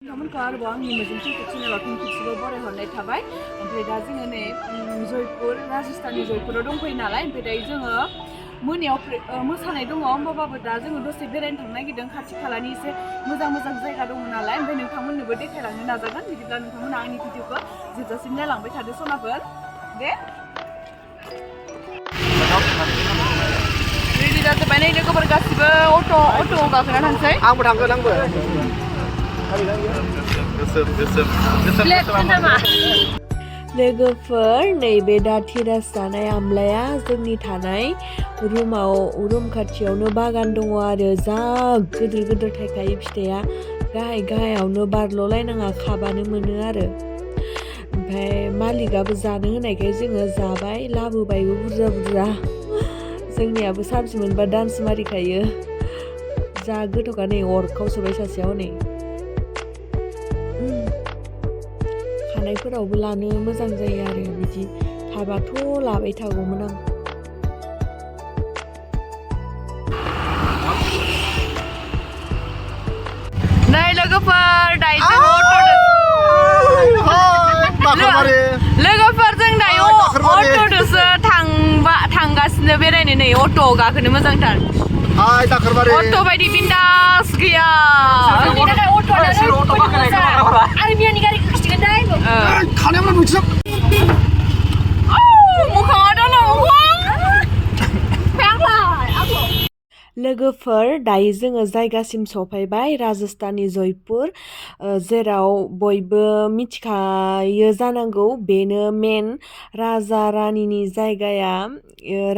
नोंथांमोनखौ आरोबाव आंनि मोजोमस्रि चेनेलाव फिन खेबसेबाव बरायहरनाय थाबाय। ओमफ्राय दा जोङो नै जयपुर राजस्थाननि जयपुराव दंफैयो नालाय, ओमफ्राय दायो जोङो मोनायाव मोसानाय दङ, होमबाबो दा जोङो दसे बेरायनो थांनो नागिरदों। खाथि खालानि एसे मोजां मोजां जायगा दङ नालाय, ओमफ्राय नोंथांमोननोबो देखायलांनो नाजागोन। बिदिब्ला नोंथांमोना आंनि भिडिअखौ जोबजासिम नायलांबाय थादो सनाफोर दे। रेडि जाजोब्बाय नै लोगोफोर गासिबो अट' गाखोना थांसै। आंबो थांगोन आंबो। लोगोफोर नैबे दा टेरास जानाय आमलाया जोंनि थानाय रुम खाथियावनो बागान दङ आरो जा गिदिर गिदिर थायखायो फिथाइया गाहायावनो बारल'लायनाङा खाबानो मोनो आरो। ओमफ्राय मालिकआबो जानो होनायखाय जोङो जाबाय, लाबोबायबो बुरजा जोंनियाबो साबसि मोनबा डान्स मारिखायो। जा गोथावखा नै अरखावसोबाय सासेयाव नै। खानायफोरावबो लानो मोजां जायो आरो बिदि थाबाथ' लाबाय थागौमोन आं। नै लोगोफोर दायो लोगोफोर जों दायो अट'दोसो थांगासिनो बेरायनो नै अट'आव गाखोनो मोजांथार। अट' बायदि बिन्दास गैया। लोगोफोर दायो जोङो जायगासिम सफैबाय, राजस्थाननि जयपुर, जेराव बयबो मिथिखायो जानांगौ बेनो मेन राजा रानिनि जायगाया।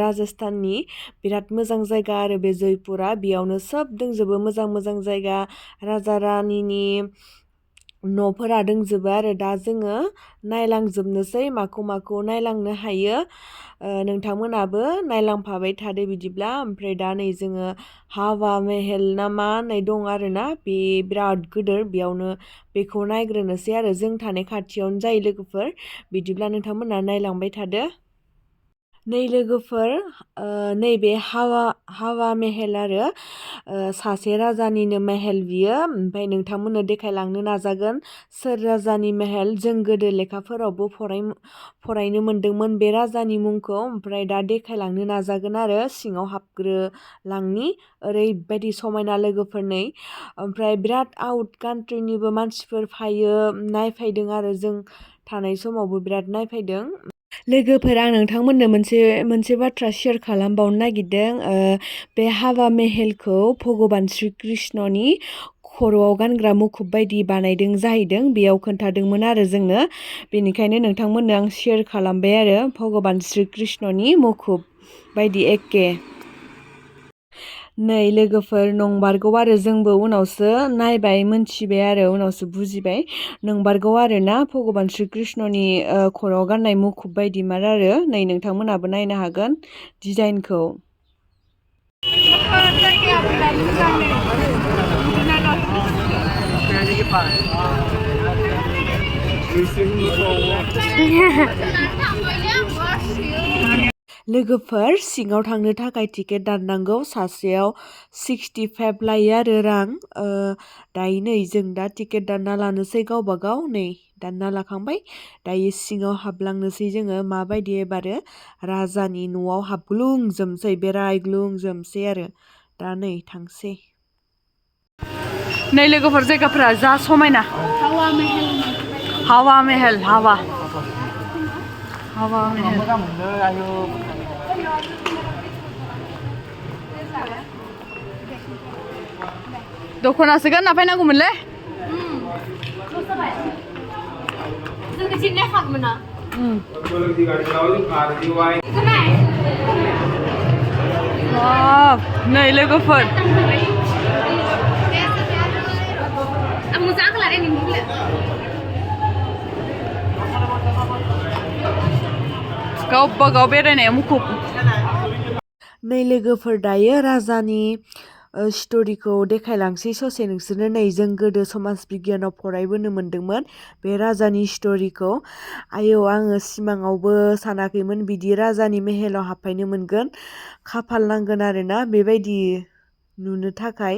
राजस्थाननि बिराद मोजां जायगा आरो बे जयपुरा, बेयावनो सोब दंजोबो मोजां मोजां जायगा, राजा रानिनि न'फोरा दंजोबो आरो। दा जोङो नायलांजोबनोसै माखौ नायलांनो हायो। नोंथांमोनाबो नायलांफाबाय थादो बिदिब्ला। ओमफ्राय दा नै जोङो हावा महल ना मा होननाय दं आरोना, बे बिराद गिदिर, बेयावनो बेखौ नायग्रोनोसै आरो। जों थानाय खाथियावनो जायो लोगोफोर। बिदिब्ला नोंथांमोना नायलांबाय थादो। नै लोगोफोर नैबे हावा महल आरो सासे राजानिनो महल बियो। ओमफ्राय नोंथांमोननो देखायलांनो नाजागोन सोर राजानि महल। जों गोदो लेखाफोरावबो फरायनो मोनदोंमोन बे राजानि मुंखौ। ओमफ्राय दा देखायलांनो नाजागोन आरो सिङाव हाबग्रोलांनि। ओरैबायदि समायना लोगोफोर नै। ओमफ्राय बिराद आउट कान्ट्रिनिबो मानसिफोर फैयो, नायफैदों आरो जों थानाय समावबो बिराद नायफैदों। लोगोफोर आं नोंथांमोननो मोनसे बाथ्रा शेयार खालामबावनो नागिरदों। बे हावा महलखौ भगबान श्री कृष्णनि खर'आव गानग्रा मुखुब बायदि बानायदों जाहैदों, बेयाव खोन्थादोंमोन आरो जोंनो। बेनिखायनो नोंथांमोननो आं शेयार खालामबाय आरो भगबान श्री कृष्णनि मुखुब बायदि एखे। नै लोगोफोर नंमारगौ आरो, जोंबो उनावसो नायबाय मोनथिबाय आरो उनावसो बुजिबाय। नंमारगौ आरो ना, भगबान श्री कृष्णनि खर'आव गाननाय मुखुब बायदिमार आरो। नै नोंथांमोनाबो नायनो हागोन डिजाइनखौ। लोगोफोर सिङाव थांनो थाखाय टिकेट दाननांगौ, सासेयाव 65 लायो आरो रां। दायो नै जों दा टिकेट दानना लानोसै गावबा गाव। नै दानना लाखांबाय, दायो सिङाव हाबलांनोसै जोङो। माबायदि एबारो राजानि न'आव हाबग्लुंजोबनोसै, बेरायग्लुंजोबनोसै आरो। दा नै थांसै। नै लोगोफोर जायगाफोरा जा समायना। हावा महल दख'नासो गानना फैनांगौमोनलै। नै लोगोफोर गावबा गाव बेरायनाया मुखुब। नै लोगोफोर दायो राजानि स्ट'रिखौ देखायलांसै ससे नोंसोरनो। नै जों गोदो समाज बिगियानाव फरायबोनो मोन्दोंमोन बे राजानि स्ट'रिखौ। आयौ आङो सिमाङावबो सानाखैमोन बिदि राजानि महलाव हाबफैनो मोनगोन। खाफाल नांगोन आरोना बेबायदि नुनो थाखाय।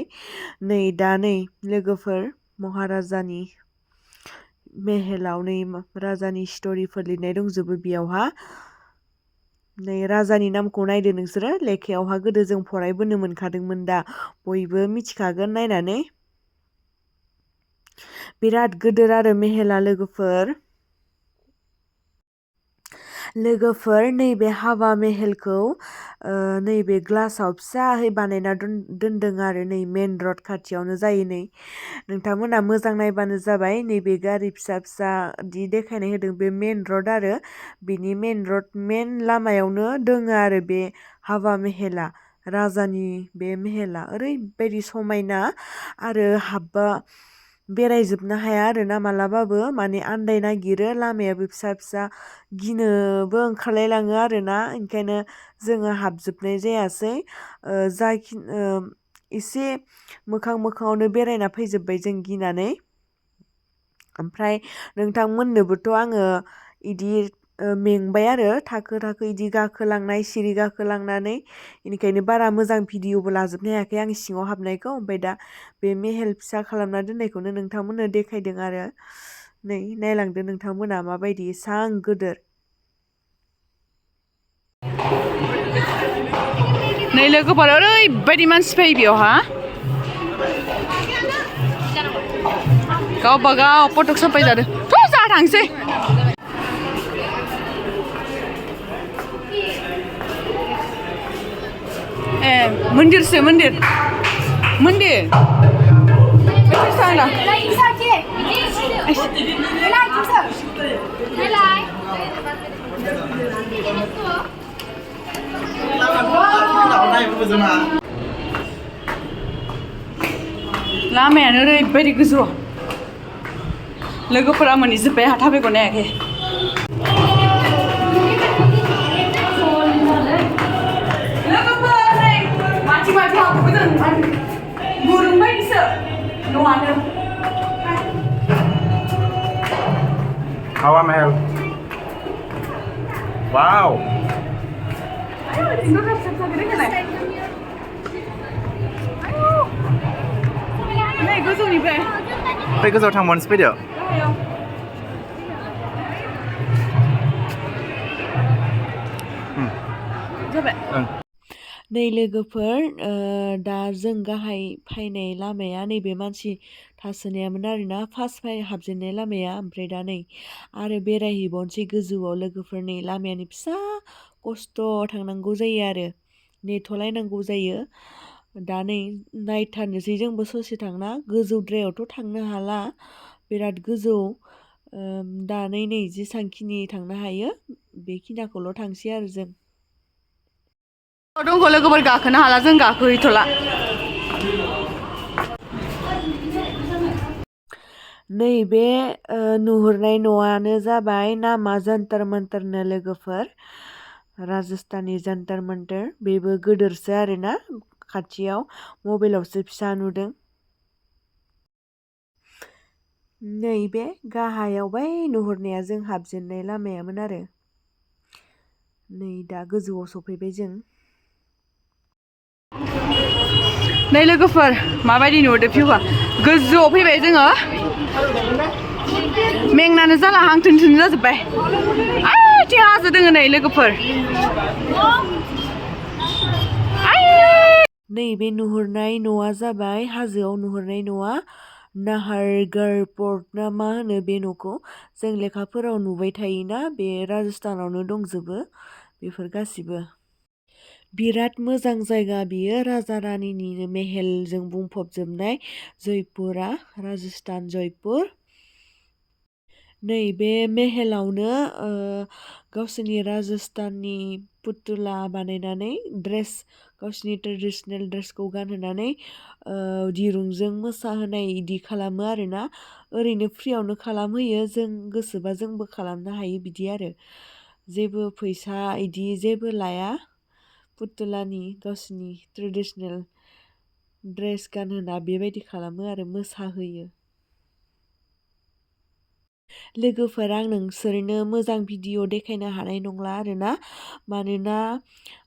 नै दा नै लोगोफोर महाराजानि मेहेलाव नै राजानि स्ट'रिफोर लिरनाय दंजोबो बेयावहा नै राजानि नामखौ नायदो नोंसोरो लेखायावहा गोदो जों फरायबोनो मोनखादोंमोन दा बयबो मिथिखागोन नायनानै बिराद गोदोर आरो मेहेला लोगोफोर नैबे हावा मेहेलखौ नैबे ग्लासाव फिसाहै बानायना दोनदों आरो नै मेन रड खाथियावनो जायो नै नोंथांमोना मोजां नायबानो जाबाय नैबे गारि फिसा फिसा दि देखायनाय होदों बे मेन रड आरो बिनि मेन लामायावनो दोङो आरो बे हावा मेहेला राजानि बे मेहेला ओरैबायदि समायना आरो हाबबा बेरायजोबनो हाया आरोना मालाबाबो माने आन्दाय नागिरो लामायाबो फिसा फिसा गिनोबो ओंखारलायलाङो आरोना ओंखायनो जोङो हाबजोबनाय जायासै एसे मोखाङावनो बेरायना फैजोब्बाय जों गिनानै ओमफ्राय नोंथांमोननोबोथ' आङो इदि मेंबाय आरो थाखो इदि गाखोलांनाय सिरि गाखोलांनानै बेनिखायनो बारा मोजां भिडिअबो लाजोबनो हायाखै आं सिङाव हाबनायखौ ओमफ्राय दा बे मेहेल फिसा खालामना दोननायखौनो नोंथांमोननो देखायदों आरो नै नायलांदो नोंथांमोना माबायदि एसां गोदोर नै लोगोफोर ओरैबायदि मानसि फैयो बेयावहा गावबा गाव फटक साफायजादों थ' जा थांसै ए मन्दिरसो मन्दिर सांगा लामायानो ओरैबायदि गोजौ लोगोफोरा मोनहैजोब्बाय आंहा थाबायग'नो हायाखै Hawa Mahal. Wow. Fै गोजौआव थांबावनोसै फैदो नै लोगोफोर दा जों गाहाय फैनाय लामाया नैबे मानसि थासोनायामोन आरोना फार्स्ट हाबजेननाय लामाया ओमफ्राय दा नै आरो बेरायहैबावनोसै गोजौआव लोगोफोर नै लामायानो फिसा खस्थ' थांनांगौ जायो आरो नेथ'लायनांगौ जायो दा नै नायथारनोसै जोंबो ससे थांना गोजौद्रायावथ' थांनो हाला बिराद गोजौ दा नै जेसांखिनि थांनो हायो बेखिनिखौल' थांसै आरो जों दंख' लोगोफोर गाखोनो हाला जों गाखोहैथ'ला नैबे नुहुरनाय न'आनो जाबाय नामा जन्तर मन्तरनो लोगोफोर राजस्थाननि जन्तर मन्तर बेबो गोदोरसो आरोना खाथियाव मबाइलावसो फिसा नुदों नैबे गाहायाव बै नुहुरनाया जों हाबजेननाय लामायामोन आरो नै दा गोजौआव सफैबाय जों नै लोगोफोर माबायदि नुदो भिउआ गोजौआव फैबाय जोङो मेंनानो जाला हां थोन जाजोब्बाय आथिं हाजो दोङो नै लोगोफोर नैबे नुहुरनाय न'आ जाबाय हाजोआव नुहुरनाय न'आ नाहारगढ़ पर्ट ना मा होनो बे न'खौ जों लेखाफोराव नुबाय थायोना बे राजस्थानावनो दंजोबो बेफोर गासिबो बिराद मोजां जायगा बियो राजा रानिनिनो मेहेलजों बुंफबजोबनाय जयपुरा राजस्थान जयपुर नैबे मेहेलावनो गावसोरनि राजस्थाननि पुतुला बानायनानै गावसोरनि ट्रेडिसनेल ड्रेसखौ गानहोनानै दिरुंजों मोसाहोनाय इदि खालामो आरोना ओरैनो फ्रियावनो खालामहोयो जों गोसोबा जोंबो खालामनो हायो बिदि आरो जेबो फैसा इदि जेबो लाया पुतुलानि गावसोरनि ट्रेडिसनेल ड्रेस गानहोना बेबायदि खालामो आरो मोसाहोयो लोगोफोर आं नोंसोरनो मोजां भिडिअ देखायनो हानाय नंला आरोना, मानोना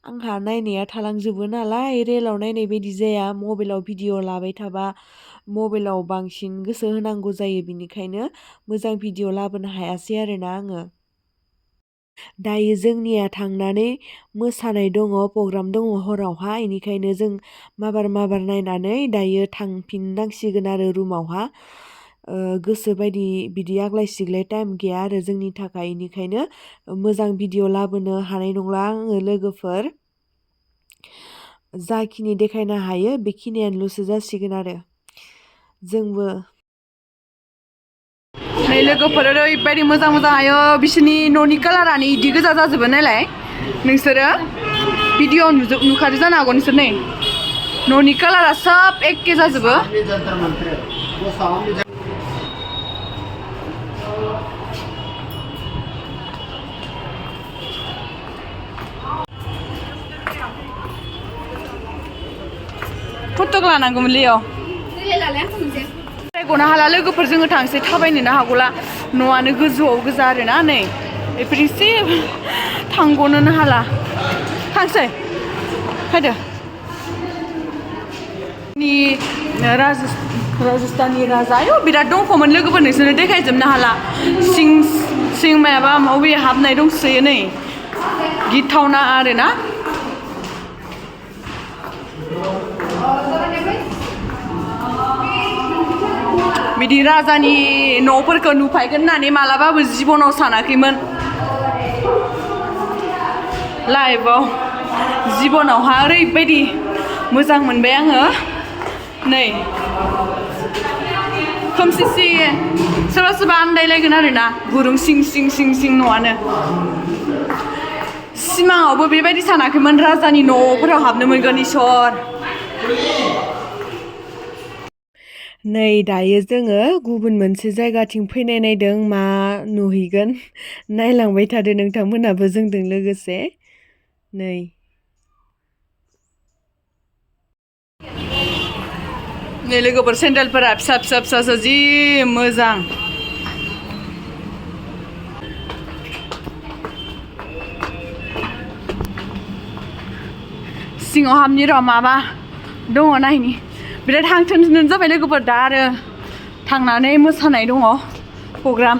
आंहा नायनाया थालांजोबो नालाय, रेलाव नायनाय बायदि जाया। मबाइलाव भिडिअ लाबाय थाबा मबाइलाव बांसिन गोसो होनांगौ जायो, बिनिखायनो मोजां भिडिअ लाबोनो हायासै आरोना आङो। दायो जोंनिया थांनानै मोसानाय दङ, प्रग्राम दङ हरावहा, इनिखायनो जों माबार नायनानै दायो थांफिननांसिगोन आरो रुमावहा। गोसो बायदि बिदि आग्लाय सिग्लाय टाइम गैया आरो जोंनि थाखाय, इनिखायनो मोजां भिडिअ लाबोनो हानाय नंला आङो लोगोफोर। जाखिनि देखायनो हायो बेखिनियानोल'सो जासिगोन आरो जोंबो। नै लोगोफोर ओरैबायदि मोजां आयो, बिसोरनि न'नि कालारानो इदि गोजा जाजोबो नायलाय। नोंसोरो भिडिअ नुखादो जानो हागौ नोंसोर, नै न'नि कालारा सब एखे जाजोबो। फटक लानांगौमोन लियाव गनो हाला लोगोफोर, जोङो थांसै, थाबायनोनो हागौला, न'आनो गोजौआव गोजा आरोना। नै बेफोर एसे थांग'नोनो हाला, थांसै फैदो। राजस्थाननि राजा आयौ बिराद दंखौमोन लोगोफोर, नोंसोरनो देखायजोबनो हाला। सिं मायाबा माबि हाबनाय दंसोयो, नै गिथावना आरोना। बिदि राजानि न'फोरखौ नुफायगोन होननानै मालाबाबो जिबनाव सानाखैमोन। लाइफआव जिबनावहा ओरैबायदि मोजां मोनबाय आङो। नै खोमसि सोरबा आन्दायलायगोन आरोना, गुरुं सिं न'आनो। सिमाङावबो बेबायदि सानाखैमोन राजानि न'फोराव हाबनो मोनगोन इसोर। नै दायो जोङो गुबुन मोनसे जायगाथिं फैनाय नायदों, मा नुहैगोन नायलांबाय थादो नोंथांमोनाबो जोंजों लोगोसे। नै लोगोफोर सेन्देलफोरा फिसा जि मोजां। सिङाव हाबनि र' माबा दङ नायनि। बिराद हांथोन जाबाय लोगोफोर, दा आरो थांनानै मोसानाय दङ प्रग्राम।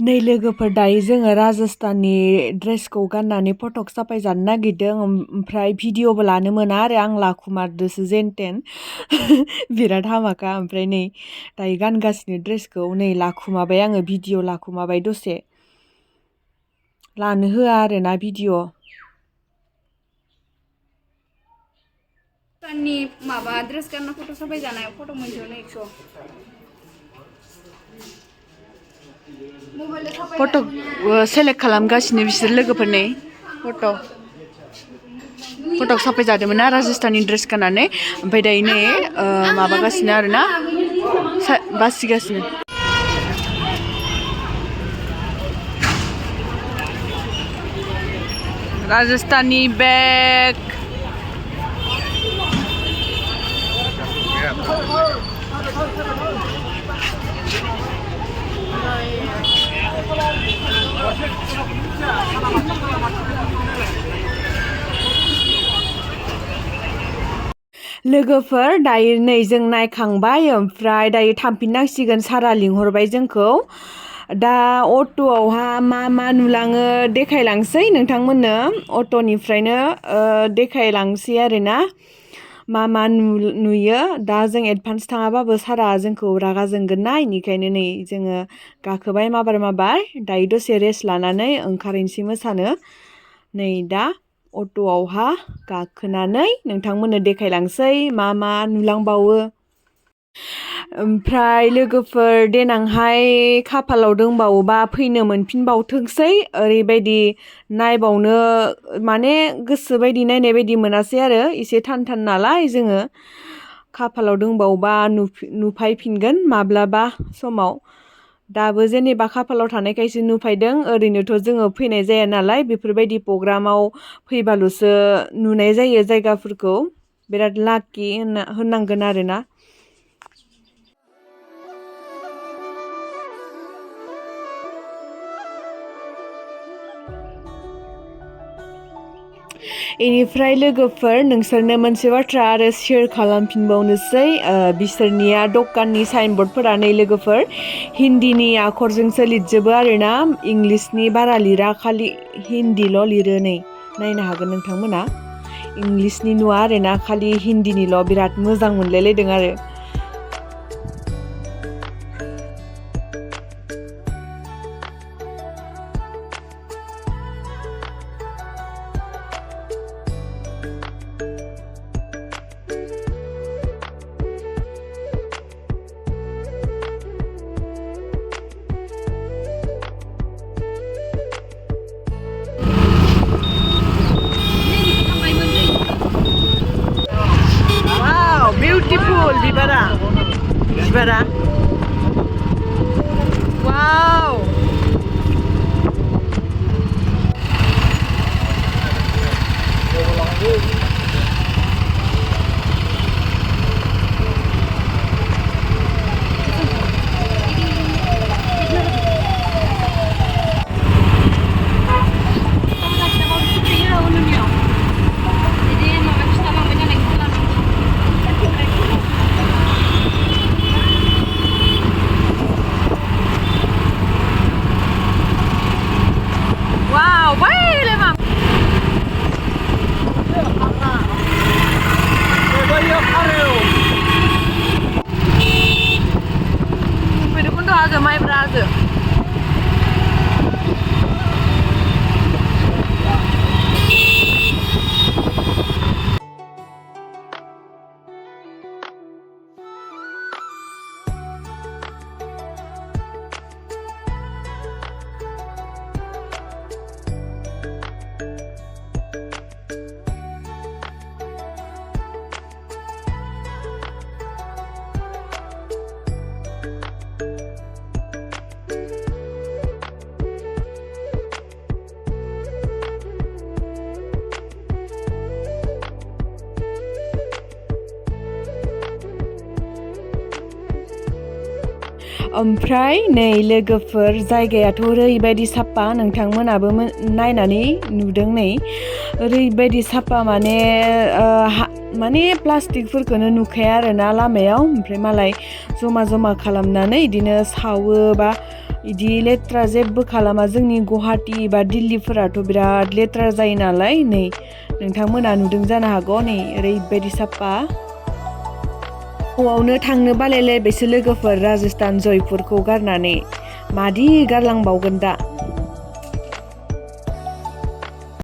नै लोगोफोर, दायो जोङो राजस्थाननि ड्रेसखौ गाननानै फटक साफायजानो नागिरदों, ओमफ्राय भिडिअबो लानो मोना आरो आं लाखुमारदोसो जेनथेन। बिराद हामाखा। ओमफ्राय नै दायो गानगासिनो ड्रेसखौ, नै लाखुमाबाय आङो, भिडिअ लाखुमाबाय दसे, लानो होआ आरोना भिडिअ। माबा ड्रेस गानना फट' साफायजानाय फट' मोनसेयावनो 100। फट' सेलेक्ट खालामगासिनो बिसोर लोगोफोर, नै फट' साफायजादोंमोन ना राजस्थाननि ड्रेस गाननानै, ओमफ्राय दायो नै माबागासिनो आरोना, बासिगासिनो। राजस्थाननि बेग लोगोफोर, दायो नै जों नायखांबाय, ओमफ्राय दायो थांफिननांसिगोन, सारा लिंहरबाय जोंखौ। दा अट'आवहा मा नुलाङो देखायलांसै नोंथांमोननो, अट'निफ्रायनो देखायलांसै आरोना मा नुयो। दा जों एडभान्स थाङाबाबो सारा जोंखौ रागा जोंगोन ना, इनिखायनो नै जोङो गाखोबाय माबार, दायो दसे रेस्ट लानानै ओंखारहैनोसै मोसानो। नै दा अट'आवहा गाखोनानै नोंथांमोननो देखायलांसै मा नुलांबावो। ओमफ्राय लोगोफोर, देनांहाय खाफालाव दंबावोबा फैनो मोनफिनबावथोंसै, ओरैबायदि नायबावनो माने गोसो बायदि नायनाय बायदि मोनासै आरो, एसे थान नालाय, जोङो खाफालाव दंबावोबा नुफायफिनगोन माब्लाबा समाव। दाबो जेनेबा खाफालाव थानायखायसो नुफायदों, ओरैनोथ' जोङो फैनाय जाया नालाय, बेफोरबायदि प्रग्रामाव फैबाल'सो नुनाय जायो जायगाफोरखौ। बिराद लाकि होननांगोन आरोना। इनिफ्राय लोगोफोर नोंसोरनो मोनसे बाथ्रा आरो शेयार खालामफिनबावनोसै बिसोरनिया दखाननि साइनबर्डफोरा नै लोगोफोर हिन्दीनि आखरजोंसो लिरजोबो आरोना इंलिसनि बारा लिरा खालि हिन्दील' लिरो नै नायनो हागोन नोंथांमोना इंलिसनि नुवा आरोना खालि हिन्दीनिल' बिराद मोजां मोनलायलायदों आरो Beautiful बिबारा wow ओमफ्राय नै लोगोफोर जायगायाथ' ओरैबायदि साफा नोंथांमोनाबो नायनानै नुदों नै ओरैबायदि साफा माने प्लास्टिकफोरखौनो नुखाया आरोना लामायाव ओमफ्राय मालाय जमा खालामनानै इदिनो सावो बा इदि लेथ्रा जेबो खालामा जोंनि गुवाहाटी बा दिल्लीफोराथ' बिराद लेथ्रा जायो नालाय नै नोंथांमोना नुदों जानो हागौ नै ओरैबायदि साफा न'आवनो थांनो बालायलायबायसो लोगोफोर राजस्थान जयपुरखौ गारनानै मादि गारलांबावगोन दा